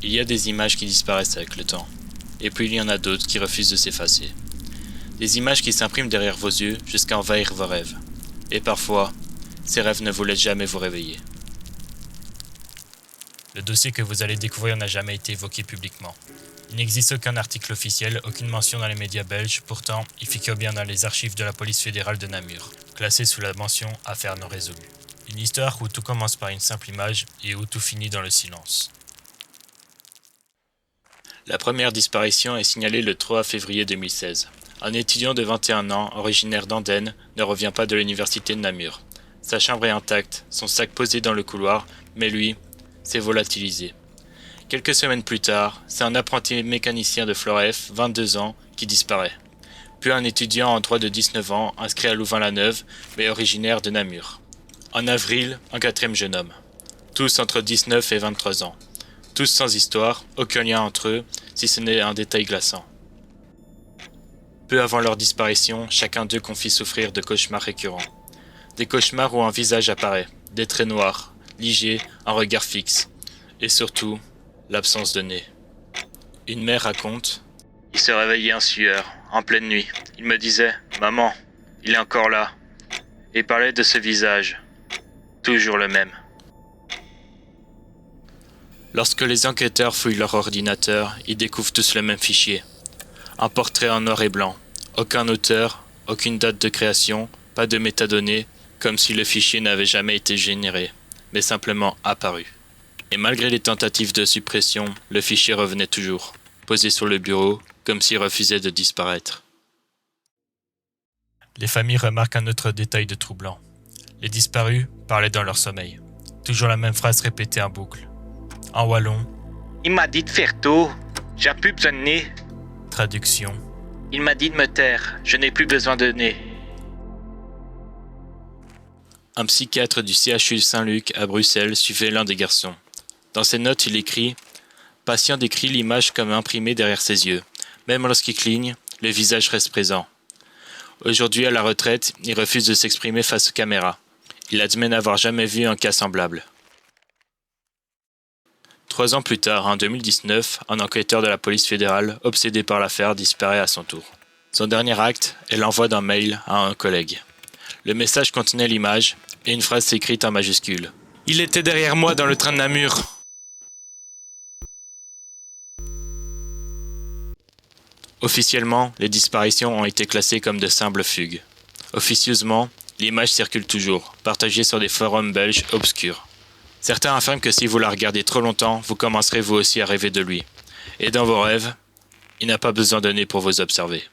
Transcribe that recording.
Il y a des images qui disparaissent avec le temps, et puis il y en a d'autres qui refusent de s'effacer. Des images qui s'impriment derrière vos yeux jusqu'à envahir vos rêves. Et parfois, ces rêves ne vous laissent jamais vous réveiller. Le dossier que vous allez découvrir n'a jamais été évoqué publiquement. Il n'existe aucun article officiel, aucune mention dans les médias belges, pourtant il figure bien dans les archives de la police fédérale de Namur, classé sous la mention « Affaire non résolue ». Une histoire où tout commence par une simple image et où tout finit dans le silence. La première disparition est signalée le 3 février 2016. Un étudiant de 21 ans, originaire d'Andenne, ne revient pas de l'université de Namur. Sa chambre est intacte, son sac posé dans le couloir, mais lui, s'est volatilisé. Quelques semaines plus tard, c'est un apprenti mécanicien de Floref, 22 ans, qui disparaît. Puis un étudiant en droit de 19 ans, inscrit à Louvain-la-Neuve, mais originaire de Namur. En avril, un quatrième jeune homme. Tous entre 19 et 23 ans. Tous sans histoire, aucun lien entre eux, si ce n'est un détail glaçant. Peu avant leur disparition, chacun d'eux confie souffrir de cauchemars récurrents. Des cauchemars où un visage apparaît, des traits noirs, ligés, un regard fixe. Et surtout, l'absence de nez. Une mère raconte « Il se réveillait en sueur, en pleine nuit. Il me disait « Maman, il est encore là. » Et parlait de ce visage. Toujours le même. Lorsque les enquêteurs fouillent leur ordinateur, ils découvrent tous le même fichier. Un portrait en noir et blanc. Aucun auteur, aucune date de création, pas de métadonnées, comme si le fichier n'avait jamais été généré, mais simplement apparu. Et malgré les tentatives de suppression, le fichier revenait toujours, posé sur le bureau, comme s'il refusait de disparaître. Les familles remarquent un autre détail de troublant. Les disparus parlaient dans leur sommeil. Toujours la même phrase répétée en boucle. En wallon. Il m'a dit de faire tôt. J'ai plus besoin de nez. Traduction. Il m'a dit de me taire. Je n'ai plus besoin de nez. Un psychiatre du CHU Saint-Luc à Bruxelles suivait l'un des garçons. Dans ses notes, il écrit « Patient décrit l'image comme imprimée derrière ses yeux. Même lorsqu'il cligne, le visage reste présent. Aujourd'hui, à la retraite, il refuse de s'exprimer face aux caméras. Il admet n'avoir jamais vu un cas semblable. » 3 ans plus tard, en 2019, un enquêteur de la police fédérale, obsédé par l'affaire, disparaît à son tour. Son dernier acte est l'envoi d'un mail à un collègue. Le message contenait l'image et une phrase écrite en majuscule. « Il était derrière moi dans le train de Namur !» Officiellement, les disparitions ont été classées comme de simples fugues. Officieusement, l'image circule toujours, partagée sur des forums belges obscurs. Certains affirment que si vous la regardez trop longtemps, vous commencerez vous aussi à rêver de lui. Et dans vos rêves, il n'a pas besoin de nez pour vous observer.